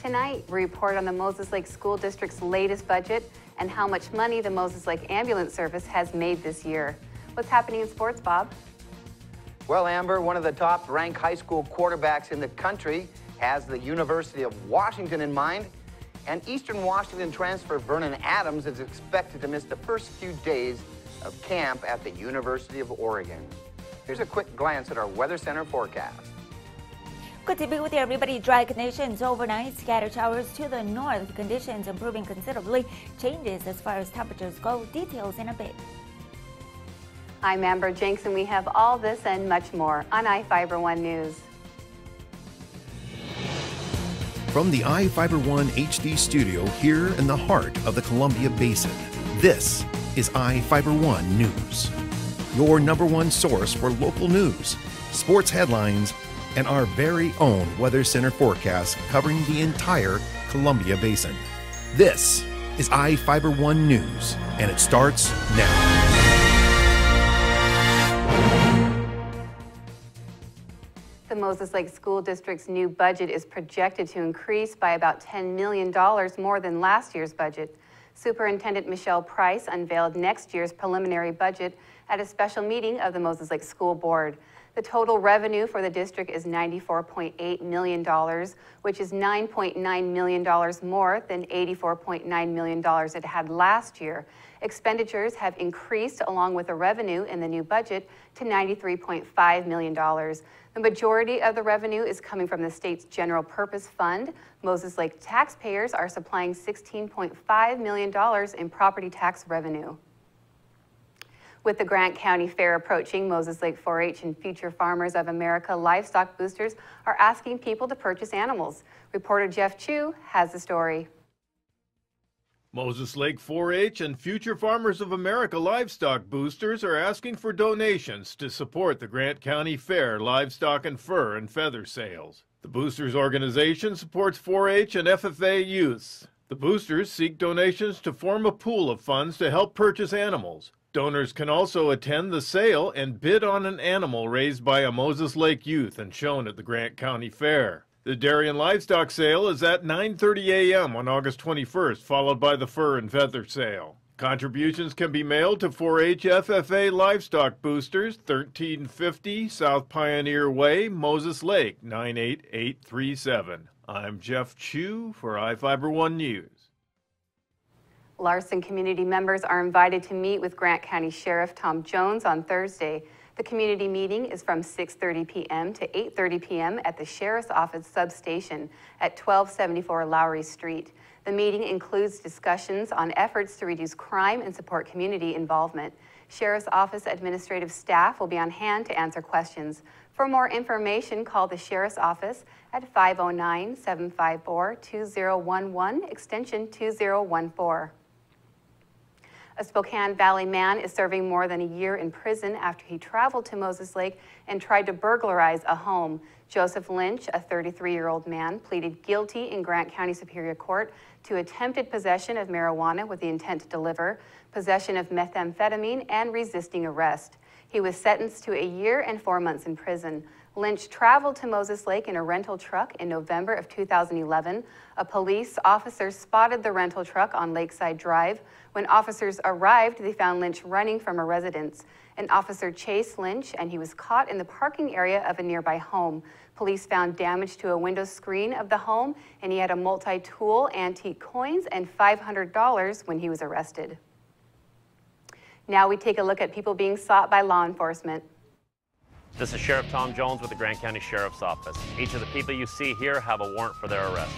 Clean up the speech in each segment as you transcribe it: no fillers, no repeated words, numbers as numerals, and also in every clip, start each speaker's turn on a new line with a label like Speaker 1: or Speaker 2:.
Speaker 1: Tonight, we report on the Moses Lake School District's latest budget and how much money the Moses Lake Ambulance Service has made this year. What's happening in sports, Bob?
Speaker 2: Well, Amber, one of the top-ranked high school quarterbacks in the country has the University of Washington in mind, and Eastern Washington transfer Vernon Adams is expected to miss the first few days of camp at the University of Oregon. Here's a quick glance at our Weather Center forecast.
Speaker 3: Good to be with you, everybody. Dry conditions overnight, scattered showers to the north, conditions improving considerably, changes as far as temperatures go. Details in a bit.
Speaker 1: I'm Amber Jenks, and we have all this and much more on iFIBER 1 News.
Speaker 4: From the iFIBER 1 HD studio here in the heart of the Columbia Basin, this is iFIBER 1 News, your #1 source for local news, sports headlines, and our very own Weather Center forecast covering the entire Columbia Basin. This is iFIBER 1 News, and it starts now.
Speaker 1: The Moses Lake School District's new budget is projected to increase by about $10 million more than last year's budget. Superintendent Michelle Price unveiled next year's preliminary budget at a special meeting of the Moses Lake School Board. The total revenue for the district is $94.8 million, which is $9.9 million more than $84.9 million it had last year. Expenditures have increased along with the revenue in the new budget to $93.5 million. The majority of the revenue is coming from the state's general purpose fund. Moses Lake taxpayers are supplying $16.5 million in property tax revenue. With the Grant County Fair approaching, Moses Lake 4-H and Future Farmers of America livestock boosters are asking people to purchase animals. Reporter Jeff Chu has the story.
Speaker 5: Moses Lake 4-H and Future Farmers of America livestock boosters are asking for donations to support the Grant County Fair livestock and fur and feather sales. The boosters organization supports 4-H and FFA youths. The boosters seek donations to form a pool of funds to help purchase animals. Donors can also attend the sale and bid on an animal raised by a Moses Lake youth and shown at the Grant County Fair. The dairy and livestock sale is at 9:30 a.m. on August 21st, followed by the fur and feather sale. Contributions can be mailed to 4-H FFA Livestock Boosters, 1350 South Pioneer Way, Moses Lake, 98837. I'm Jeff Chu for iFIBER 1 News.
Speaker 1: Larson community members are invited to meet with Grant County Sheriff Tom Jones on Thursday. The community meeting is from 6:30 p.m. to 8:30 p.m. at the Sheriff's Office substation at 1274 Lowry Street. The meeting includes discussions on efforts to reduce crime and support community involvement. Sheriff's Office administrative staff will be on hand to answer questions. For more information, call the Sheriff's Office at 509-754-2011, extension 2014. A Spokane Valley man is serving more than a year in prison after he traveled to Moses Lake and tried to burglarize a home. Joseph Lynch, a 33-year-old man, pleaded guilty in Grant County Superior Court to attempted possession of marijuana with the intent to deliver, possession of methamphetamine, and resisting arrest. He was sentenced to a year and 4 months in prison. Lynch traveled to Moses Lake in a rental truck in November of 2011. A police officer spotted the rental truck on Lakeside Drive. When officers arrived, they found Lynch running from a residence. An officer chased Lynch, and he was caught in the parking area of a nearby home. Police found damage to a window screen of the home, and he had a multi-tool, antique coins, and $500 when he was arrested. Now we take a look at people being sought by law enforcement.
Speaker 6: This is Sheriff Tom Jones with the Grant County Sheriff's Office. Each of the people you see here have a warrant for their arrest.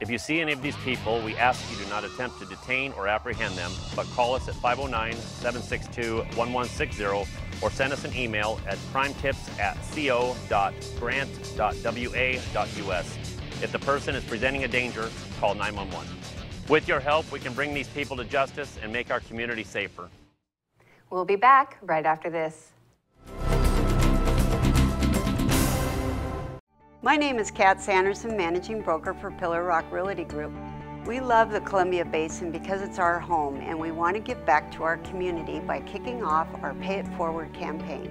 Speaker 6: If you see any of these people, we ask you do not attempt to detain or apprehend them, but call us at 509-762-1160 or send us an email at crimetips@co.grant.wa.us. If the person is presenting a danger, call 911. With your help, we can bring these people to justice and make our community safer.
Speaker 1: We'll be back right after this.
Speaker 7: My name is Kat Sanderson, Managing Broker for Pillar Rock Realty Group. We love the Columbia Basin because it's our home, and we want to give back to our community by kicking off our Pay It Forward campaign.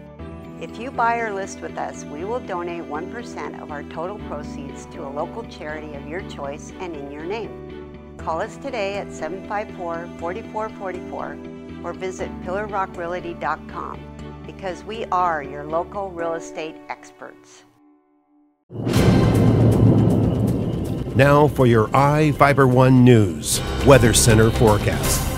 Speaker 7: If you buy or list with us, we will donate 1% of our total proceeds to a local charity of your choice and in your name. Call us today at 754-4444 or visit pillarrockrealty.com because we are your local real estate experts.
Speaker 4: Now for your iFIBER 1 News Weather Center forecast.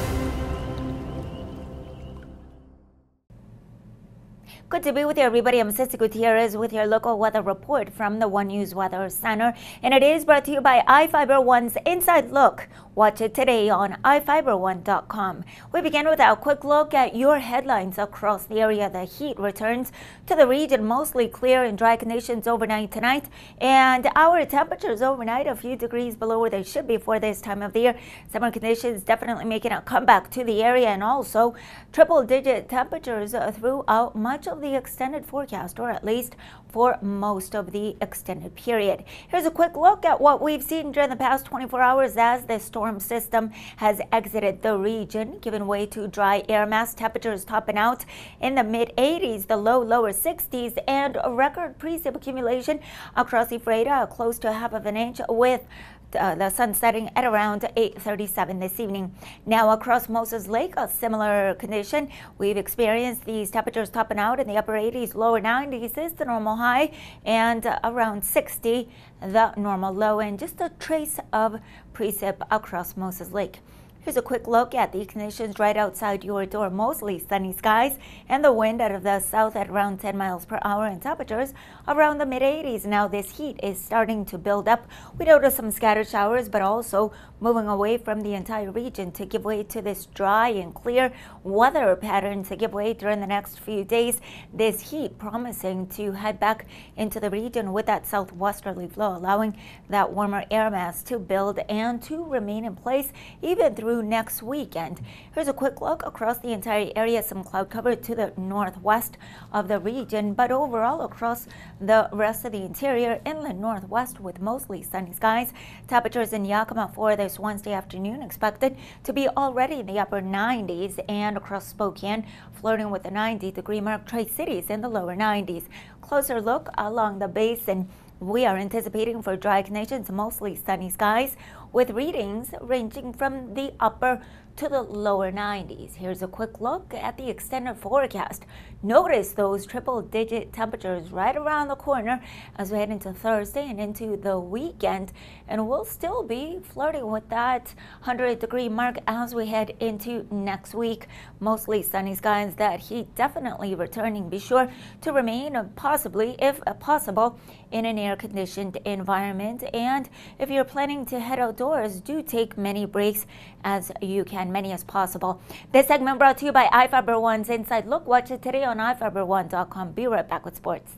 Speaker 3: Good to be with you, everybody. I'm Ceci Gutierrez with your local weather report from the One News Weather Center. And it is brought to you by iFIBER 1's Inside Look. Watch it today on iFIBER1.com. We begin with a quick look at your headlines across the area. The heat returns to the region, mostly clear and dry conditions overnight tonight. And our temperatures overnight a few degrees below where they should be for this time of the year. Summer conditions definitely making a comeback to the area, and also triple-digit temperatures throughout much of the extended forecast, or at least for most of the extended period. Here's a quick look at what we've seen during the past 24 hours as the storm system has exited the region, giving way to dry air mass. Temperatures topping out in the mid-80s, the lower 60s, and a record precip accumulation across Ephrata, close to half of an inch, with the sun setting at around 8:37 this evening. Now across Moses Lake, a similar condition. We've experienced these temperatures topping out in the upper 80s, lower 90s is the normal high, and around 60 the normal low, and just a trace of precip across Moses Lake. Here's a quick look at the conditions right outside your door. Mostly sunny skies and the wind out of the south at around 10 miles per hour, and temperatures around the mid-80s. Now this heat is starting to build up. We notice some scattered showers, but also moving away from the entire region to give way to this dry and clear weather pattern to give way during the next few days. This heat promising to head back into the region with that southwesterly flow, allowing that warmer air mass to build and to remain in place even through next weekend. Here's a quick look across the entire area. Some cloud cover to the northwest of the region, but overall across the rest of the interior, inland northwest with mostly sunny skies. Temperatures in Yakima for this Wednesday afternoon expected to be already in the upper 90s, and across Spokane flirting with the 90-degree mark. Tri-Cities in the lower 90s. Closer look along the basin. We are anticipating for dry conditions, mostly sunny skies, with readings ranging from the upper to the lower 90s. Here's a quick look at the extended forecast. Notice those triple-digit temperatures right around the corner as we head into Thursday and into the weekend, and we'll still be flirting with that 100-degree mark as we head into next week. Mostly sunny skies, that heat definitely returning. Be sure to remain possibly, if possible, in an air-conditioned environment, and if you're planning to head outdoors, do take many breaks as you can, many as possible. This segment brought to you by iFIBER 1's Inside Look. Watch it today on iFIBER1.com. Be right back with sports.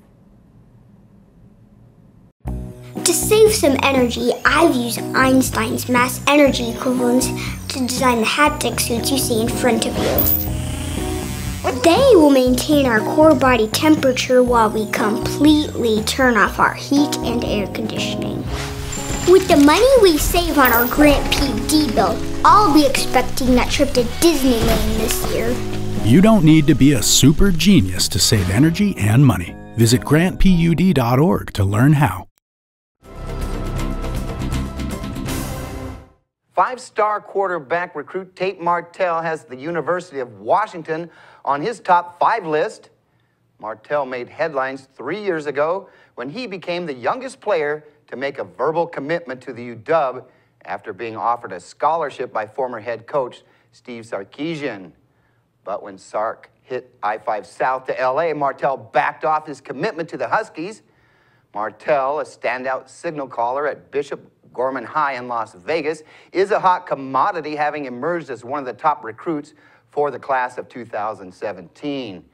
Speaker 8: To save some energy, I've used Einstein's mass energy equivalents to design the haptic suits you see in front of you. They will maintain our core body temperature while we completely turn off our heat and air conditioning. With the money we save on our Grant PD bill, I'll be expecting that trip to Disneyland this year.
Speaker 9: You don't need to be a super genius to save energy and money. Visit grantpud.org to learn how.
Speaker 2: Five-star quarterback recruit Tate Martell has the University of Washington on his top 5 list. Martell made headlines 3 years ago when he became the youngest player to make a verbal commitment to the UW after being offered a scholarship by former head coach Steve Sarkisian. But when Sark hit I-5 south to LA, Martell backed off his commitment to the Huskies. Martell, a standout signal caller at Bishop Gorman High in Las Vegas, is a hot commodity, having emerged as one of the top recruits for the class of 2017.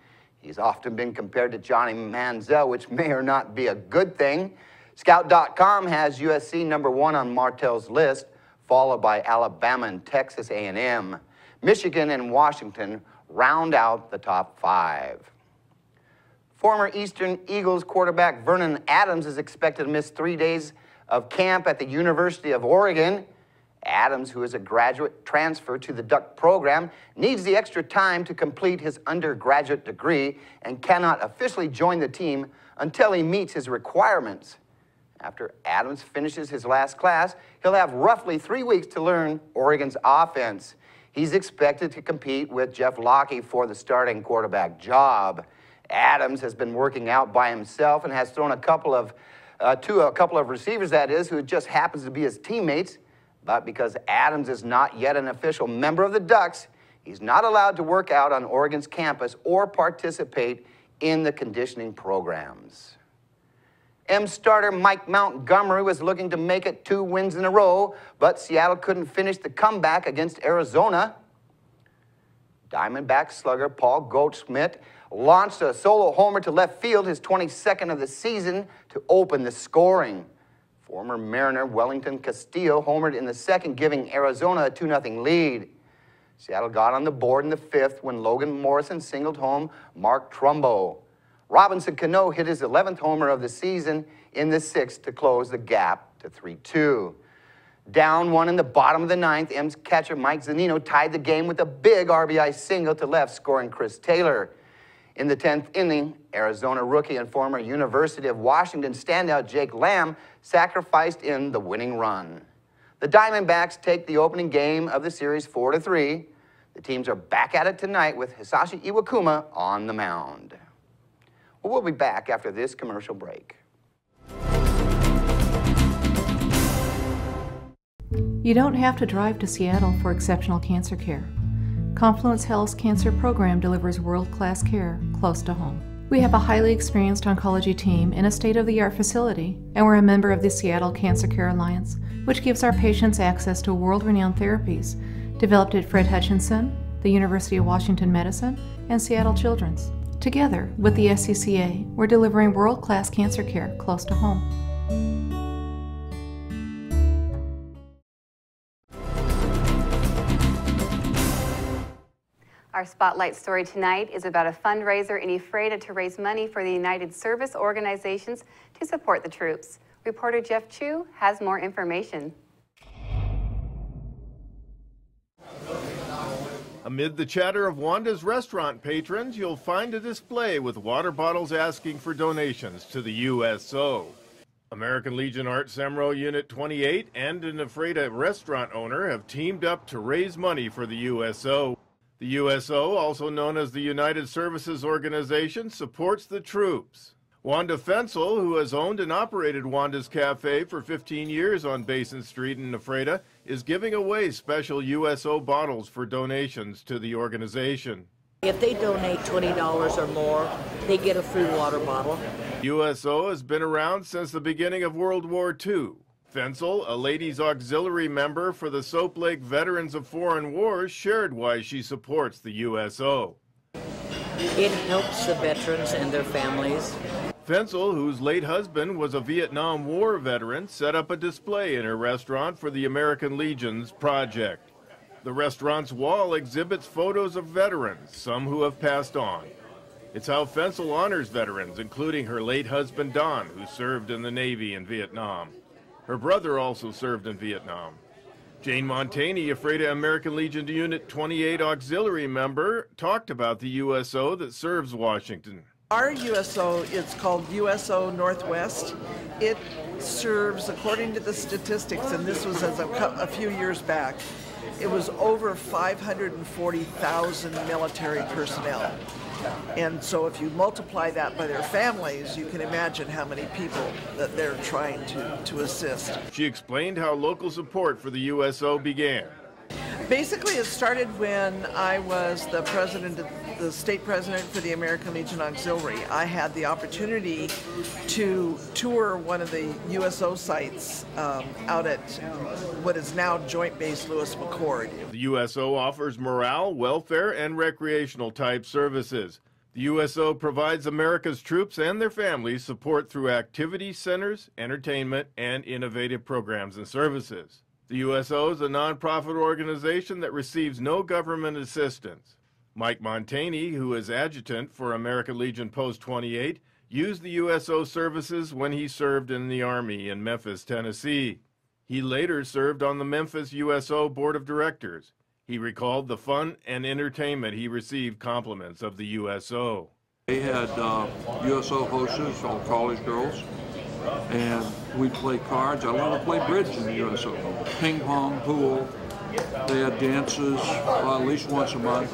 Speaker 2: He's often been compared to Johnny Manziel, which may or not be a good thing. Scout.com has USC #1 on Martell's list, followed by Alabama and Texas A&M. Michigan and Washington round out the top 5. Former Eastern Eagles quarterback Vernon Adams is expected to miss 3 days of camp at the University of Oregon Adams, who is a graduate transfer to the Duck program, needs the extra time to complete his undergraduate degree and cannot officially join the team until he meets his requirements. After Adams finishes his last class, he'll have roughly 3 weeks to learn Oregon's offense. He's expected to compete with Jeff Locke for the starting quarterback job. Adams has been working out by himself and has thrown to a couple of receivers, that is, who just happens to be his teammates. But because Adams is not yet an official member of the Ducks, he's not allowed to work out on Oregon's campus or participate in the conditioning programs. M starter Mike Montgomery was looking to make it 2 wins in a row, but Seattle couldn't finish the comeback against Arizona. Diamondback slugger Paul Goldschmidt launched a solo homer to left field, his 22nd of the season, to open the scoring. Former Mariner Wellington Castillo homered in the second, giving Arizona a 2-0 lead. Seattle got on the board in the 5th when Logan Morrison singled home Mark Trumbo. Robinson Cano hit his 11th homer of the season in the 6th to close the gap to 3-2. Down 1 in the bottom of the 9th, M's catcher Mike Zunino tied the game with a big RBI single to left, scoring Chris Taylor. In the 10th inning, Arizona rookie and former University of Washington standout Jake Lamb sacrificed in the winning run. The Diamondbacks take the opening game of the series 4-3. The teams are back at it tonight with Hisashi Iwakuma on the mound. Well, we'll be back after this commercial break.
Speaker 10: You don't have to drive to Seattle for exceptional cancer care. Confluence Health's cancer program delivers world-class care close to home. We have a highly experienced oncology team in a state-of-the-art facility, and we're a member of the Seattle Cancer Care Alliance, which gives our patients access to world-renowned therapies developed at Fred Hutchinson, the University of Washington Medicine, and Seattle Children's. Together with the SCCA, we're delivering world-class cancer care close to home.
Speaker 1: Our spotlight story tonight is about a fundraiser in Ephrata to raise money for the United Service Organizations to support the troops. Reporter Jeff Chu has more information.
Speaker 5: Amid the chatter of Wanda's restaurant patrons, you'll find a display with water bottles asking for donations to the USO. American Legion Art Semro Unit 28 and an Ephrata restaurant owner have teamed up to raise money for the USO. The USO, also known as the United Services Organization, supports the troops. Wanda Fensel, who has owned and operated Wanda's Cafe for 15 years on Basin Street in Ephrata, is giving away special USO bottles for donations to the organization.
Speaker 11: If they donate $20 or more, they get a free water bottle.
Speaker 5: USO has been around since the beginning of World War II. Fensel, a ladies' auxiliary member for the Soap Lake Veterans of Foreign Wars, shared why she supports the USO.
Speaker 11: It helps the veterans and their families.
Speaker 5: Fensel, whose late husband was a Vietnam War veteran, set up a display in her restaurant for the American Legion's project. The restaurant's wall exhibits photos of veterans, some who have passed on. It's how Fensel honors veterans, including her late husband Don, who served in the Navy in Vietnam. Her brother also served in Vietnam. Jane Montaigne, Ephrata American Legion Unit 28 auxiliary member, talked about the USO that serves Washington.
Speaker 12: Our USO is called USO Northwest. It serves, according to the statistics, and this was as a few years back, it was over 540,000 military personnel. And so if you multiply that by their families, you can imagine how many people that they're trying to assist.
Speaker 5: She explained how local support for the USO began.
Speaker 12: Basically, it started when I was the state president for the American Legion Auxiliary. I had the opportunity to tour one of the USO sites out at what is now Joint Base Lewis McChord.
Speaker 5: The USO offers morale, welfare, and recreational type services. The USO provides America's troops and their families support through activity centers, entertainment, and innovative programs and services. The USO is a nonprofit organization that receives no government assistance. Mike Montaigne, who is adjutant for American Legion Post 28, used the USO services when he served in the Army in Memphis, Tennessee. He later served on the Memphis USO Board of Directors. He recalled the fun and entertainment he received compliments of the USO.
Speaker 13: They had USO hostess, all college girls, and we'd play cards. I learned to play bridge in the USO. Ping pong, pool. They had dances at least once a month.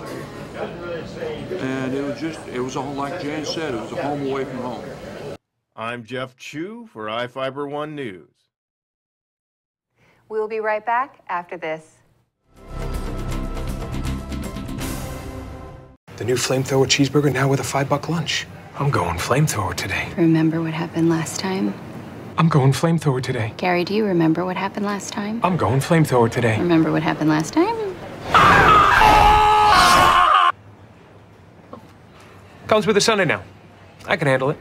Speaker 13: And it was all like Jan said, it was a home away from home.
Speaker 5: I'm Jeff Chu for iFiber One News.
Speaker 1: We'll be right back after this.
Speaker 14: The new flamethrower cheeseburger now with a $5 lunch. I'm going flamethrower today.
Speaker 15: Remember what happened last time?
Speaker 14: I'm going flamethrower today.
Speaker 15: Gary, do you remember what happened last time?
Speaker 14: I'm going flamethrower today.
Speaker 15: Remember what happened last time?
Speaker 14: Comes with a Sunday now. I can handle it.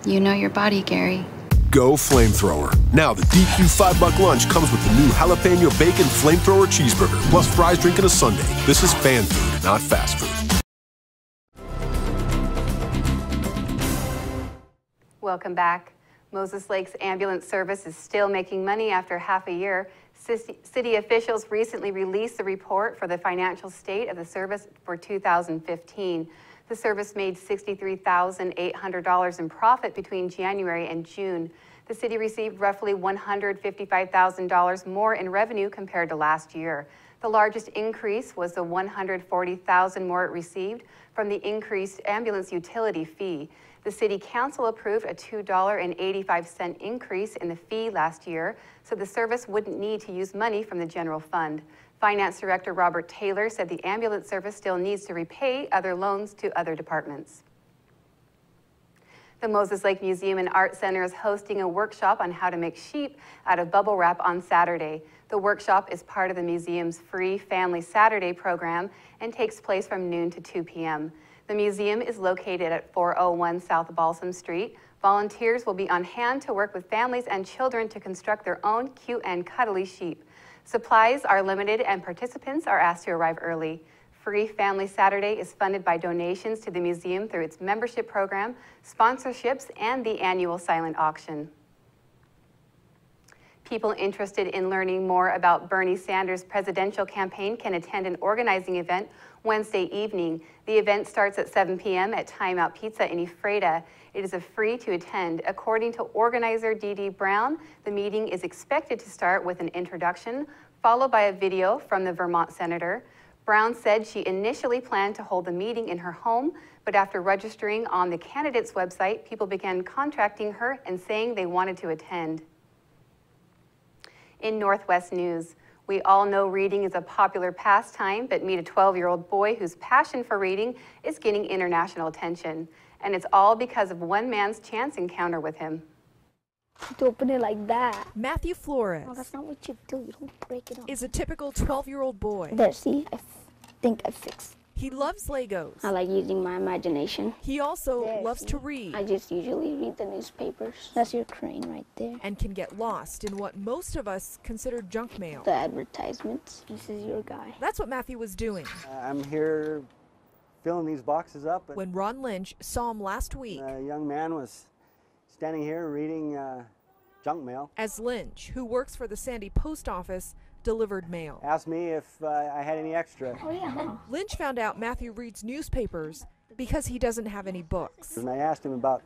Speaker 15: You know your body, Gary.
Speaker 16: Go flamethrower. Now the DQ $5 lunch comes with the new jalapeno bacon flamethrower cheeseburger, plus fries, drink, and a sundae. This is fan food, not fast food.
Speaker 1: Welcome back. Moses Lake's ambulance service is still making money after half a year. City officials recently released the report for the financial state of the service for 2015. The service made $63,800 in profit between January and June. The city received roughly $155,000 more in revenue compared to last year. The largest increase was the $140,000 more it received from the increased ambulance utility fee. The City Council approved a $2.85 increase in the fee last year, so the service wouldn't need to use money from the general fund. Finance Director Robert Taylor said the ambulance service still needs to repay other loans to other departments. The Moses Lake Museum and Art Center is hosting a workshop on how to make sheep out of bubble wrap on Saturday. The workshop is part of the museum's free Family Saturday program and takes place from noon to 2 p.m. The museum is located at 401 South Balsam Street. Volunteers will be on hand to work with families and children to construct their own cute and cuddly sheep. Supplies are limited and participants are asked to arrive early. Free Family Saturday is funded by donations to the museum through its membership program, sponsorships, and the annual silent auction. People interested in learning more about Bernie Sanders' presidential campaign can attend an organizing event Wednesday evening. The event starts at 7 p.m. at Time Out Pizza in Ephrata. It is free to attend. According to organizer Dee Brown, the meeting is expected to start with an introduction, followed by a video from the Vermont senator. Brown said she initially planned to hold the meeting in her home, but after registering on the candidate's website, people began contacting her and saying they wanted to attend. In Northwest news, we all know reading is a popular pastime, but meet a 12-year-old boy whose passion for reading is getting international attention. And it's all because of one man's chance encounter with him.
Speaker 17: To open it like that.
Speaker 18: Matthew Flores.
Speaker 17: No, that's not what you do. You don't break it up.
Speaker 18: Is a typical 12-year-old boy.
Speaker 17: There, see? I think I fixed.
Speaker 18: He loves Legos.
Speaker 17: I like using my imagination.
Speaker 18: He also loves to read.
Speaker 17: I just usually read the newspapers. That's your crane right there.
Speaker 18: And can get lost in what most of us consider junk mail.
Speaker 17: The advertisements. This is your guy.
Speaker 18: That's what Matthew was doing.
Speaker 19: I'm here filling these boxes up.
Speaker 18: When Ron Lynch saw him last week.
Speaker 19: A young man was standing here reading junk mail.
Speaker 18: As Lynch, who works for the Sandy Post Office, delivered mail.
Speaker 19: Asked me if I had any extra.
Speaker 17: Oh, yeah.
Speaker 18: Lynch found out Matthew reads newspapers because he doesn't have any books.
Speaker 19: And I asked him about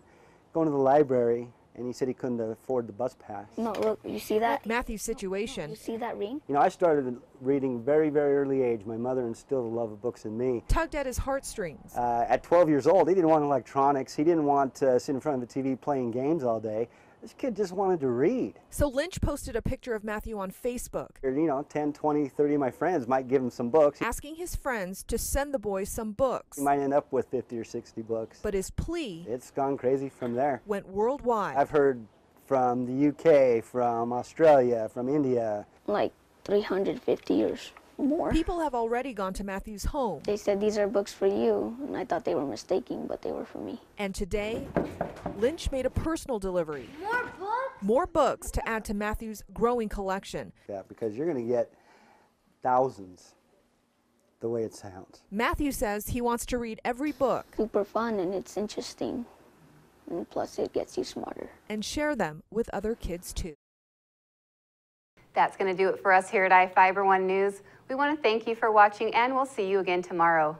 Speaker 19: going to the library, and he said he couldn't afford the bus pass.
Speaker 17: No, look, you see that?
Speaker 18: Matthew's situation.
Speaker 17: You see that ring?
Speaker 19: You know, I started reading very, very early age. My mother instilled a love of books in me.
Speaker 18: Tugged at his heartstrings.
Speaker 19: At 12 years old, he didn't want electronics. He didn't want to sit in front of the TV playing games all day. This kid just wanted to read.
Speaker 18: So Lynch posted a picture of Matthew on Facebook.
Speaker 19: You know, 10, 20, 30 of my friends might give him some books.
Speaker 18: Asking his friends to send the boy some books.
Speaker 19: He might end up with 50 or 60 books.
Speaker 18: But his plea...
Speaker 19: It's gone crazy from there.
Speaker 18: Went worldwide.
Speaker 19: I've heard from the UK, from Australia, from India.
Speaker 17: Like 350 years more.
Speaker 18: People have already gone to Matthew's home.
Speaker 17: They said, these are books for you, and I thought they were mistaken, but they were for me.
Speaker 18: And today, Lynch made a personal delivery.
Speaker 17: More books?
Speaker 18: More books to add to Matthew's growing collection.
Speaker 19: Yeah, because you're going to get thousands the way it sounds.
Speaker 18: Matthew says he wants to read every book.
Speaker 17: Super fun, and it's interesting. And plus, it gets you smarter.
Speaker 18: And share them with other kids, too.
Speaker 1: That's going to do it for us here at iFiber One News. We want to thank you for watching, and we'll see you again tomorrow.